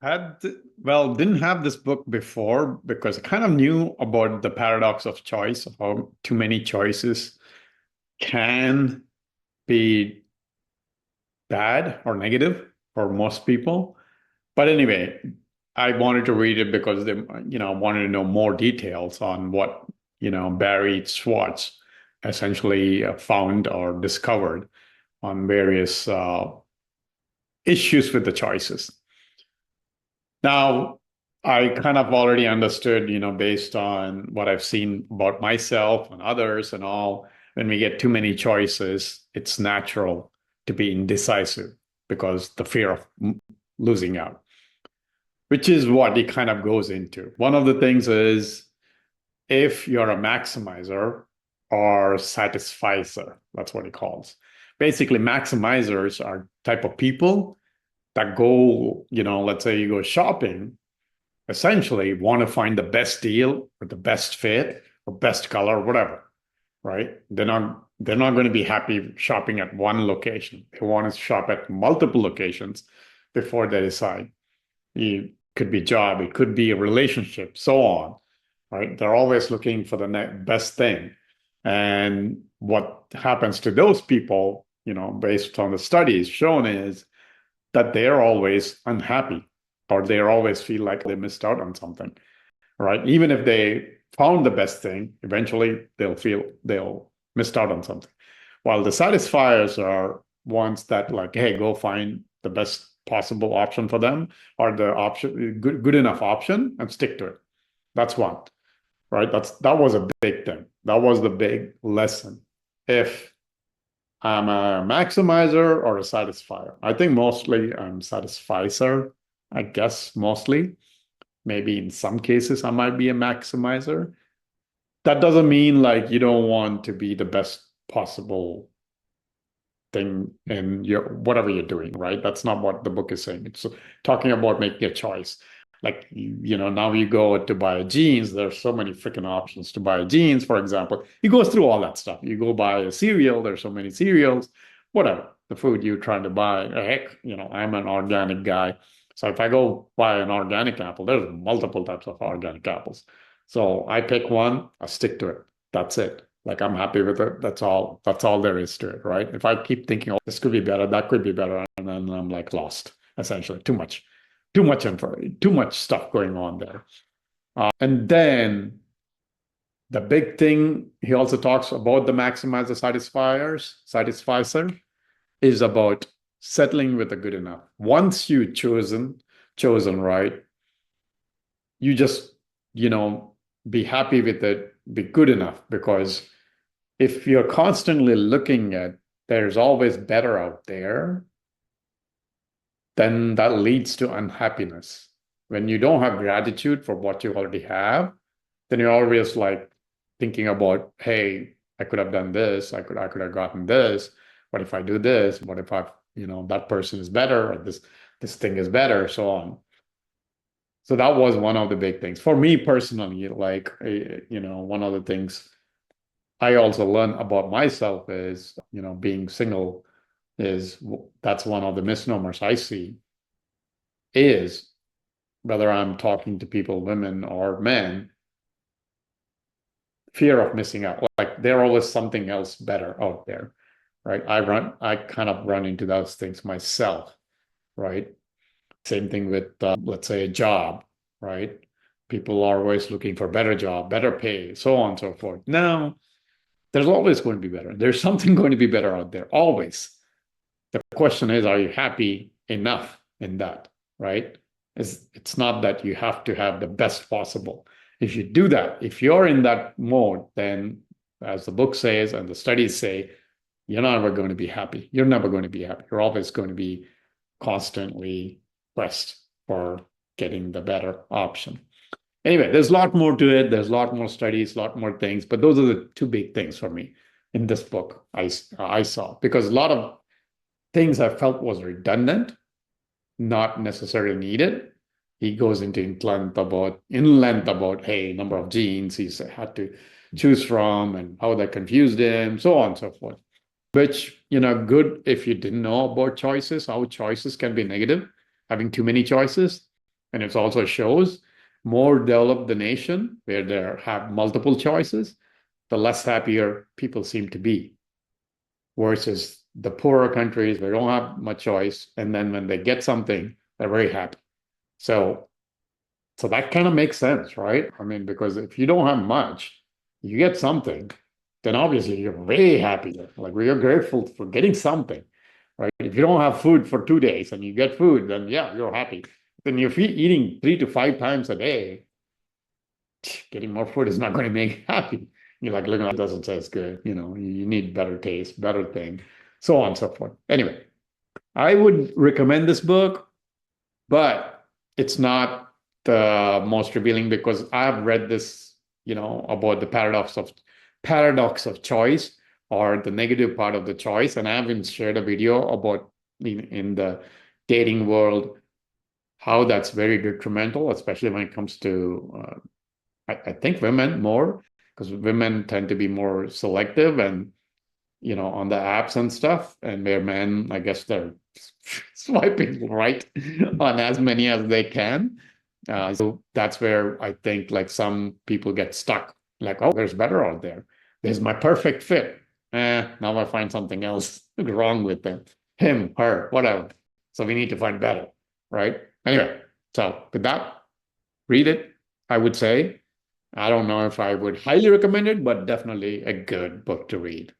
Had well, didn't have this book before because I kind of knew about the paradox of choice, how too many choices can be bad or negative for most people. But anyway, I wanted to read it because wanted to know more details on what, Barry Schwartz essentially found or discovered on various issues with the choices. Now, I kind of already understood, based on what I've seen about myself and others and all, when we get too many choices, it's natural to be indecisive because the fear of losing out, which is what it kind of goes into. One of the things is if you're a maximizer or satisficer, that's what it calls. Basically, maximizers are type of people that go, let's say you go shopping, essentially want to find the best deal or the best fit or best color, whatever, right? They're not going to be happy shopping at one location. They want to shop at multiple locations before they decide. It could be job, it could be a relationship, so on, right? They're always looking for the best thing. And what happens to those people, based on the studies shown is that they're always unhappy or they always feel like they missed out on something, right? Even if they found the best thing, eventually they'll feel they'll missed out on something. While the satisfiers are ones that like, hey, go find the best possible option for them or the option good enough option and stick to it. That's one, right? That was a big thing. That was the big lesson. If I'm a maximizer or a satisfier. I think mostly I'm satisficer, I guess mostly. Maybe in some cases I might be a maximizer. That doesn't mean like you don't want to be the best possible thing in your whatever you're doing, right? That's not what the book is saying. It's talking about making a choice. Like now you go to buy jeans, there's so many freaking options to buy jeans, for example. He goes through all that stuff. You go buy a cereal, there's so many cereals, whatever. The food you're trying to buy, heck, I'm an organic guy. So if I go buy an organic apple, there's multiple types of organic apples. So I pick one, I stick to it. That's it. Like I'm happy with it. That's all there is to it, right? If I keep thinking, oh, this could be better, that could be better, and then I'm like lost, essentially. Too much info, too much stuff going on there. And then the big thing he also talks about the maximizer satisficer is about settling with a good enough. Once you chosen right, you just, be happy with it, be good enough, because if you're constantly looking at there's always better out there, then that leads to unhappiness. When you don't have gratitude for what you already have, then you're always like thinking about, hey, I could have done this, I could have gotten this. What if I do this? What if that person is better, or this thing is better, so on. So that was one of the big things for me personally. Like, one of the things I also learned about myself is, being single is that's one of the misnomers I see is whether I'm talking to people, women or men, fear of missing out. Like there always something else better out there, right? I kind of run into those things myself, right? Same thing with, let's say, a job, right? People are always looking for better job, better pay, so on and so forth. Now, there's always going to be better. There's something going to be better out there, always. The question is, are you happy enough in that, right? It's not that you have to have the best possible. If you do that, if you're in that mode, then as the book says and the studies say, you're never going to be happy. You're never going to be happy. You're always going to be constantly quest for getting the better option. Anyway, there's a lot more to it. There's a lot more studies, a lot more things, but those are the two big things for me in this book I saw, because a lot of things I felt was redundant, not necessarily needed. He goes into in length about, hey, number of genes he's had to choose from and how that confused him, so on and so forth. Which, good if you didn't know about choices, how choices can be negative, having too many choices. And it also shows more developed the nation where there have multiple choices, the less happier people seem to be, versus the poorer countries where they don't have much choice. And then when they get something, they're very happy. So, so that kind of makes sense, right? I mean, because if you don't have much, you get something, then obviously you're very happy. Like you're grateful for getting something, right? If you don't have food for 2 days and you get food, then yeah, you're happy. Then if you're eating 3 to 5 times a day, getting more food is not going to make you happy. You're like, look, it doesn't taste good. You need better taste, better thing, so on and so forth. Anyway, I would recommend this book, but it's not the most revealing because I've read this, about the paradox of choice or the negative part of the choice, and I haven't shared a video about in the dating world how that's very detrimental, especially when it comes to I think women more, because women tend to be more selective and on the apps and stuff, and where men, I guess they're swiping right on as many as they can. So that's where I think like some people get stuck. Like, oh, there's better out there. There's my perfect fit. Now I find something else wrong with them, him, her, whatever. So we need to find better, right? Anyway, so with that, read it, I would say. I don't know if I would highly recommend it, but definitely a good book to read.